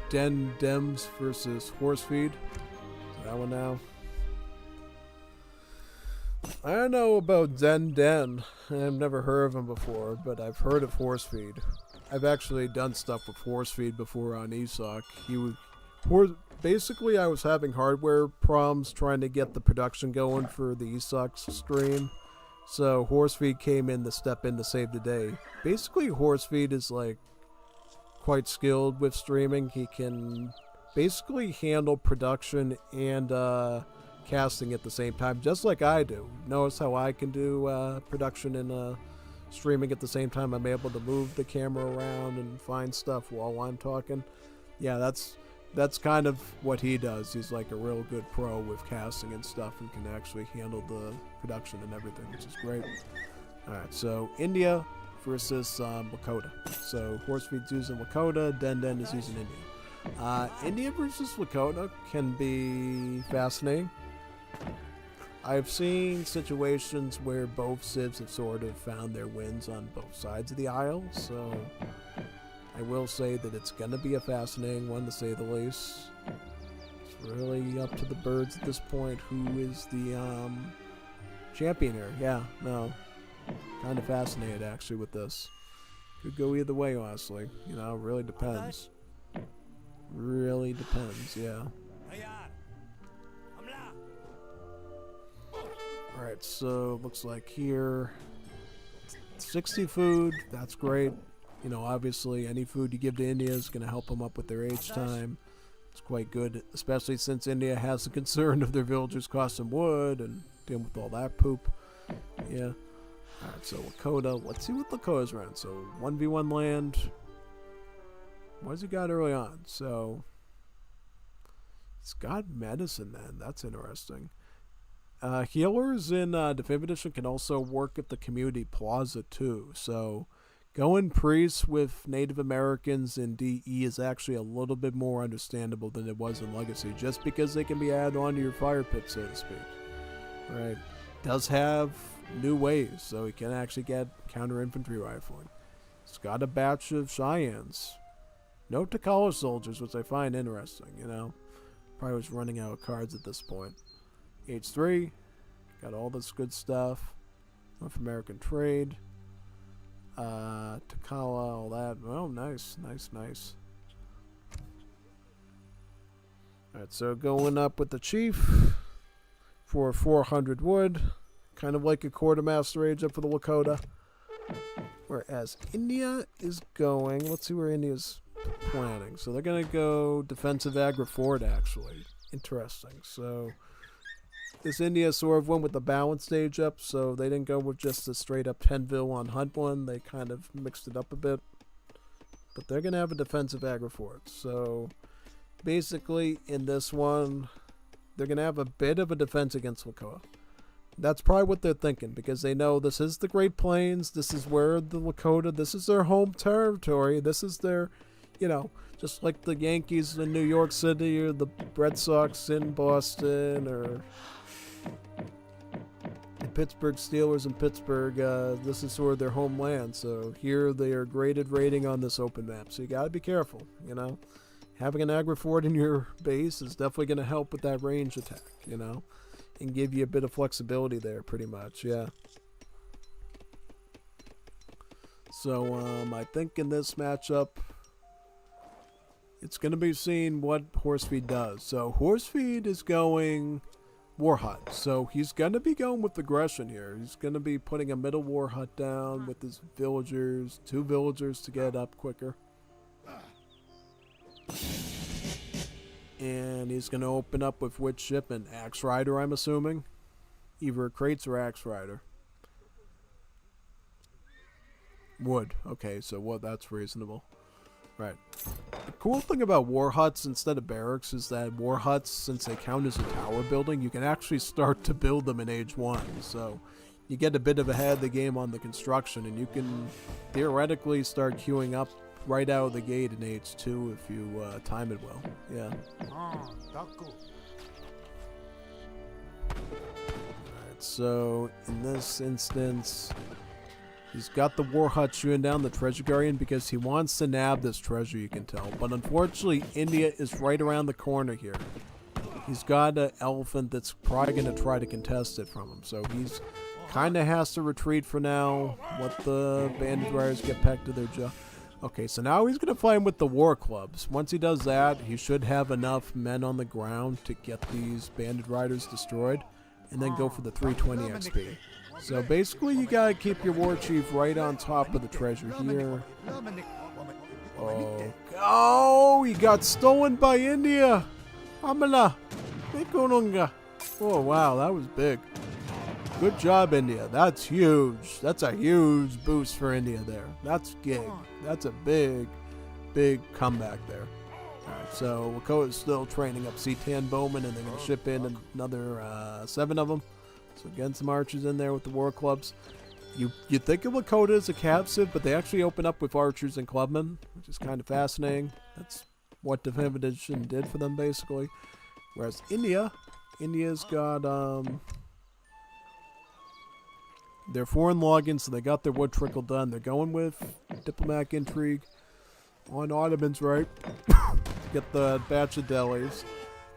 DennDenn versus Horsefeed. That one now. I don't know about DennDenn. I've never heard of him before, but I've heard of Horsefeed. I've actually done stuff with Horsefeed before on ESOC. Basically, I was having hardware problems trying to get the production going for the ESOC stream. So Horsefeed came in to step in to save the day. Basically, Horsefeed is like quite skilled with streaming. He can basically handle production and casting at the same time, just like I do. Notice how I can do production and streaming at the same time. I'm able to move the camera around and find stuff while I'm talking. Yeah, that's kind of what he does. He's like a real good pro with casting and stuff and can actually handle the production and everything, which is great. Alright, so India versus Lakota. So Horsefeed's using Lakota, DennDenn is using India. India versus Lakota can be fascinating. I've seen situations where both civs have sort of found their wins on both sides of the aisle, so I will say that it's going to be a fascinating one, to say the least. It's really up to the birds at this point who is the champion here. Yeah, no. Kind of fascinated, actually, with this. Could go either way, honestly. You know, really depends. Really depends, yeah. Alright, so looks like here 60 food, that's great. You know, obviously any food you give to India is going to help them up with their age time. It's quite good, especially since India has the concern of their villagers costing wood and dealing with all that poop. Yeah. Alright, so Lakota, let's see what Lakota's around. So 1v1 land. What has he got early on? So he's got medicine then, that's interesting. Healers in Definitive Edition can also work at the community plaza too. So going priests with Native Americans in DE is actually a little bit more understandable than it was in Legacy, just because they can be added onto your fire pit, so to speak. Right? Does have new ways, so he can actually get counter infantry rifling. It's got a batch of Cheyennes. No Takala soldiers, which I find interesting, you know. Probably was running out of cards at this point. H3, got all this good stuff. North American trade. Takala, all that. Oh, nice, nice, nice. Alright, so going up with the chief for 400 wood. Kind of like a quartermaster age up for the Lakota. Whereas India is going, let's see where India's planning. So they're going to go defensive agri fort, actually. Interesting. So this India sort of went with the balance stage up, so they didn't go with just a straight up 10ville on Hunt one. They kind of mixed it up a bit. But they're going to have a defensive agri fort. So basically in this one, they're going to have a bit of a defense against Lakota. That's probably what they're thinking, because they know this is the Great Plains, this is where the Lakota, this is their home territory, this is their, you know, just like the Yankees in New York City or the Red Sox in Boston or the Pittsburgh Steelers in Pittsburgh, this is sort of their homeland. So here they are graded rating on this open map. So you got to be careful, you know. Having an agri fort in your base is definitely going to help with that range attack, you know, and give you a bit of flexibility there pretty much, yeah. So I think in this matchup, it's going to be seen what Horsefeed does. So Horsefeed is going War Hut. So he's going to be going with aggression here. He's going to be putting a middle War Hut down with his villagers, 2 villagers to get up quicker. And he's going to open up with which ship? An Axe Rider, I'm assuming. Either Crates or Axe Rider. Wood. Okay, so what? That's reasonable. Right. The cool thing about war huts instead of barracks is that war huts, since they count as a tower building, you can actually start to build them in age 1. So you get a bit of ahead of the game on the construction, and you can theoretically start queuing up right out of the gate in age 2 if you time it well. Yeah. Alright, so in this instance, He's got the war hut shooting down the treasure guardian because he wants to nab this treasure, you can tell. But unfortunately, India is right around the corner here. He's got an elephant that's probably going to try to contest it from him. So he's kind of has to retreat for now. Let the bandit riders get back to their job. Okay, so now he's going to fight him with the war clubs. Once he does that, he should have enough men on the ground to get these bandit riders destroyed. And then go for the 320 XP. So basically, you gotta keep your war chief right on top of the treasure here. Oh, he got stolen by India. Amala. Oh, wow, that was big. Good job, India. That's huge. That's a huge boost for India there. That's big. That's a big, big comeback there. Alright, so Lakota is still training up C-10 bowmen, and they're going to ship in another 7 of them. So again, some archers in there with the war clubs. You'd think of Lakota as a cav civ, but they actually open up with archers and clubmen, which is kind of fascinating. That's what Definitive Edition did for them, basically. Whereas India's got their foreign login, so they got their wood trickle done. They're going with diplomatic intrigue on Ottomans, right? Get the batch of delis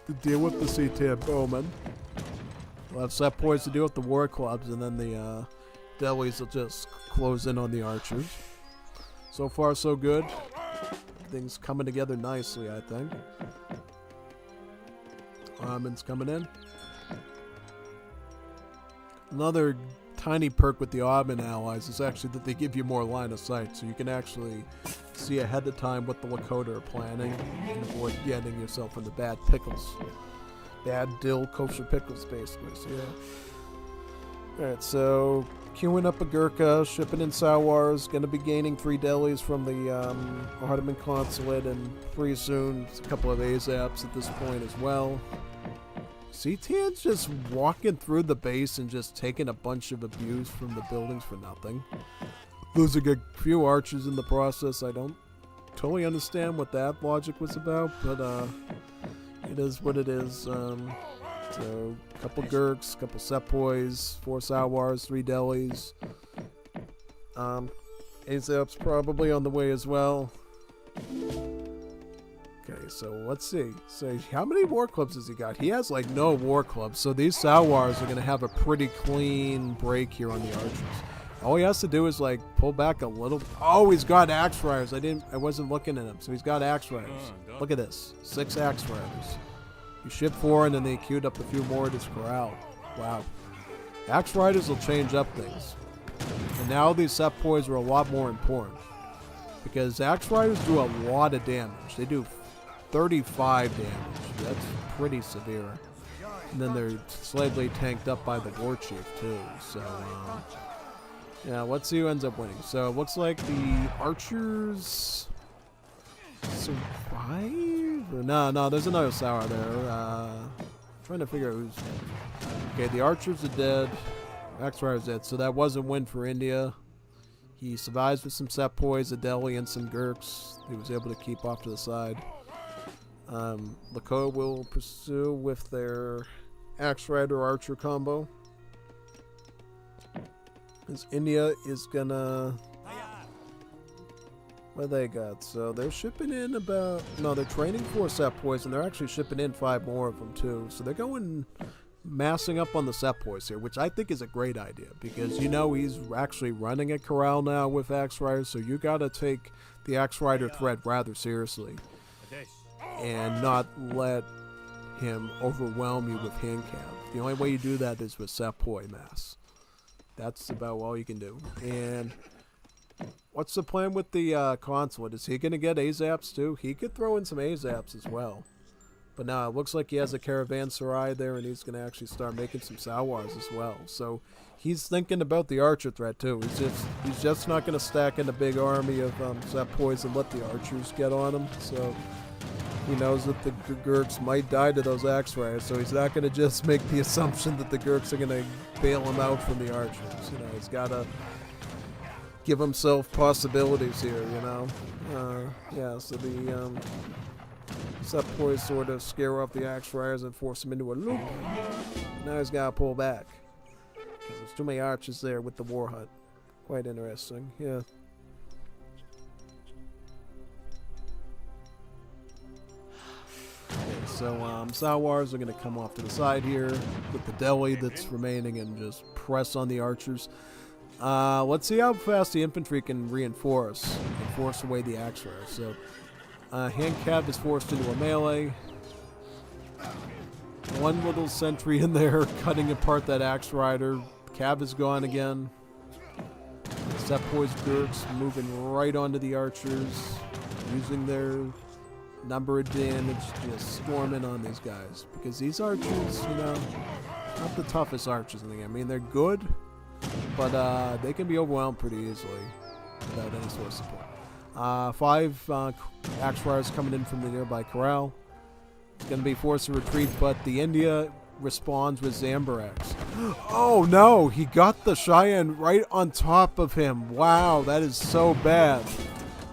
to deal with the C-10 bowmen. We'll have sepoys to deal with the war clubs, and then the delis will just close in on the archers. So far, so good. Things coming together nicely, I think. Ottomans coming in. Another tiny perk with the Ottoman allies is actually that they give you more line of sight, so you can actually see ahead of time what the Lakota are planning and avoid getting yourself into bad pickles. Bad dill kosher pickles, basically. So yeah. Alright, so queuing up a Gurkha, shipping in Sawars, going to be gaining 3 delis from the Ottoman consulate, and pretty soon a couple of ASAPs at this point as well. C-10's just walking through the base and just taking a bunch of abuse from the buildings for nothing. Losing a few archers in the process. I don't totally understand what that logic was about, but it is what it is. So a couple Gurks, a couple Sepoys, 4 Sawars, 3 delis. ASAP's probably on the way as well. Okay, so let's see. So how many war clubs has he got? He has like no war clubs, so these Sawars are going to have a pretty clean break here on the archers. All he has to do is like pull back a little. Oh, he's got axe riders. I wasn't looking at him, so he's got axe riders. Look at this, 6 axe riders. You ship 4, and then they queued up a few more to this corral. Wow, axe riders will change up things, and now these sepoys are a lot more important because axe riders do a lot of damage. They do 35 damage. That's pretty severe. And then they're slightly tanked up by the war chief too. So yeah, let's see who ends up winning. So it looks like the archers survive. No, there's another Sour there. Trying to figure out who's. Okay, the archers are dead. Axe Rider's dead. So that was a win for India. He survives with some sepoys, a deli, and some Gurks. He was able to keep off to the side. Lakota will pursue with their Axe Rider Archer combo. Because India is gonna... What they got? So they're shipping in about... No, they're training 4 sepoys, and they're actually shipping in 5 more of them too. So they're going... massing up on the sepoys here, which I think is a great idea. Because, you know, he's actually running a corral now with Axe Riders, so you gotta take the Axe Rider threat rather seriously. And not let him overwhelm you with hand cav. The only way you do that is with sepoy mass. That's about all you can do. And what's the plan with the consulate? Is he going to get ASAPs too? He could throw in some ASAPs as well. But now it looks like he has a caravanserai there, and he's going to actually start making some Sawars as well. So he's thinking about the archer threat too. He's just not going to stack in a big army of sepoys and let the archers get on him. So he knows that the Gurks might die to those Axe Riders, so he's not going to just make the assumption that the Gurks are going to bail him out from the archers. You know, he's got to give himself possibilities here, you know. Yeah, so the sepoys sort of scare off the Axe Riders and force him into a loop. Now he's got to pull back because there's too many archers there with the war hut. Quite interesting, yeah. Okay, so SoldieRs are going to come off to the side here with the deli that's remaining and just press on the archers. Let's see how fast the infantry can reinforce and force away the axe riders. So, hand cav is forced into a melee. One little sentry in there cutting apart that axe rider. Cav is gone again. Sepoy's Gurks moving right onto the archers, using their number of damage, just storming on these guys. Because these archers, you know, not the toughest archers in the game. I mean, they're good, but they can be overwhelmed pretty easily without any sort of support. 5 axe riders coming in from the nearby corral. It's going to be forced to retreat, but the India responds with Zambaraks. Oh no, he got the Cheyenne right on top of him. Wow, that is so bad.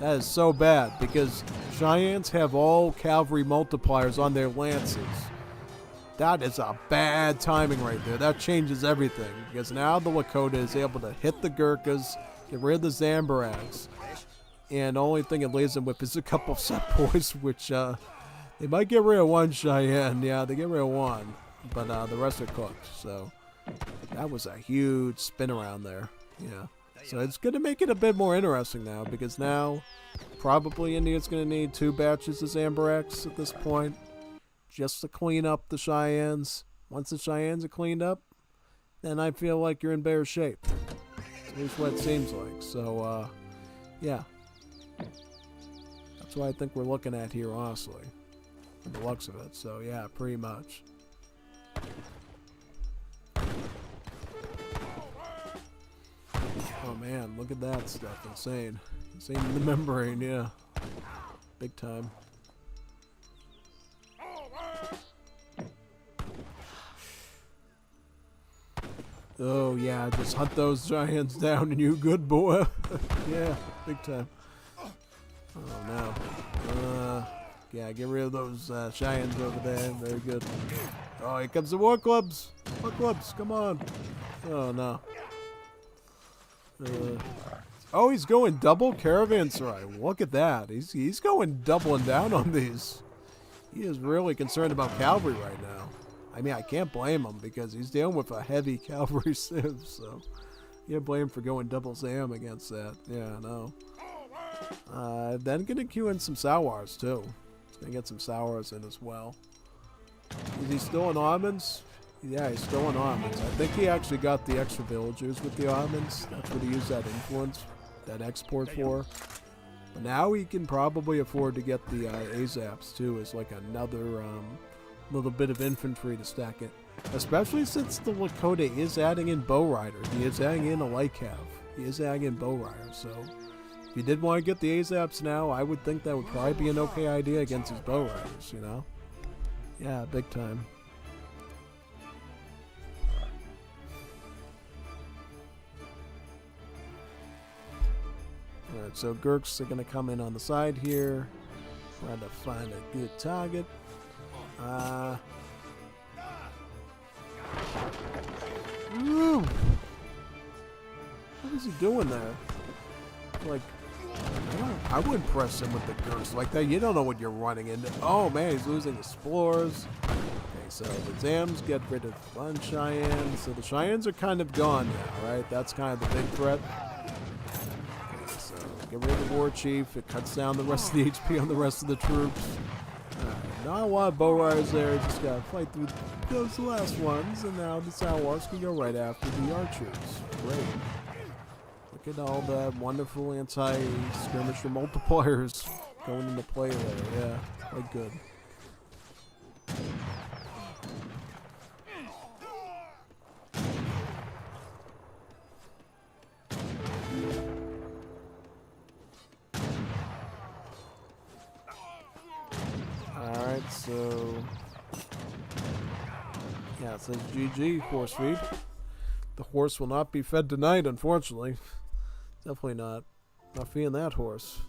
That is so bad because Cheyennes have all cavalry multipliers on their lances. That is a bad timing right there. That changes everything because now the Lakota is able to hit the Gurkhas, get rid of the Zambaraks, and the only thing it leaves them with is a couple of Sepoys, which they might get rid of one Cheyenne. Yeah, they get rid of one, but the rest are cooked. So that was a huge spin around there. Yeah. So it's going to make it a bit more interesting now because now probably India's going to need 2 batches of Zambaraks at this point just to clean up the Cheyennes. Once the Cheyennes are cleaned up, then I feel like you're in better shape. At least what it seems like. So, yeah. That's what I think we're looking at here, honestly. From the looks of it. So, yeah, pretty much. Oh man, look at that stuff. Insane. Insane in the membrane, yeah. Big time. Oh yeah, just hunt those giants down and you good boy. Yeah, big time. Oh no. Yeah, get rid of those Cheyennes over there. Very good. Oh, here comes the war clubs. War clubs, come on. Oh no. Oh, he's going double caravanserai. Look at that. He's going doubling down on these. He is really concerned about cavalry right now. I mean, I can't blame him because he's dealing with a heavy cavalry civ, so you can't blame him for going double Zam against that. Yeah, no. Then gonna queue in some SoldieRs too. He's gonna get some SoldieRs in as well. Is he still in almonds? Yeah, he's still in almonds. I think he actually got the extra villagers with the almonds. That's what he used that influence, that export for. But now he can probably afford to get the AZAPs too as like another little bit of infantry to stack it. Especially since the Lakota is adding in bow rider. He is adding in a light cav. He is adding in bow rider. So if you did want to get the AZAPs now, I would think that would probably be an okay idea against his bow riders, you know? Yeah, big time. Alright, so Gurks are going to come in on the side here. Trying to find a good target. Woo! What is he doing there? Like, I wouldn't press him with the Gurks like that. You don't know what you're running into. Oh man, he's losing explorers. Okay, so the Zams get rid of one Cheyenne. So the Cheyennes are kind of gone now, right? That's kind of the big threat. Okay, so get rid of the War Chief. It cuts down the rest of the HP on the rest of the troops. Not a lot of bow riders there, just gotta fight through those last ones, and now the SoldieRs can go right after the archers. Great. Look at all the wonderful anti-skirmisher multipliers going into play there. Yeah, quite good. Alright, so yeah, it says GG, horse feed. The horse will not be fed tonight, unfortunately. Definitely not. Not feeding that horse.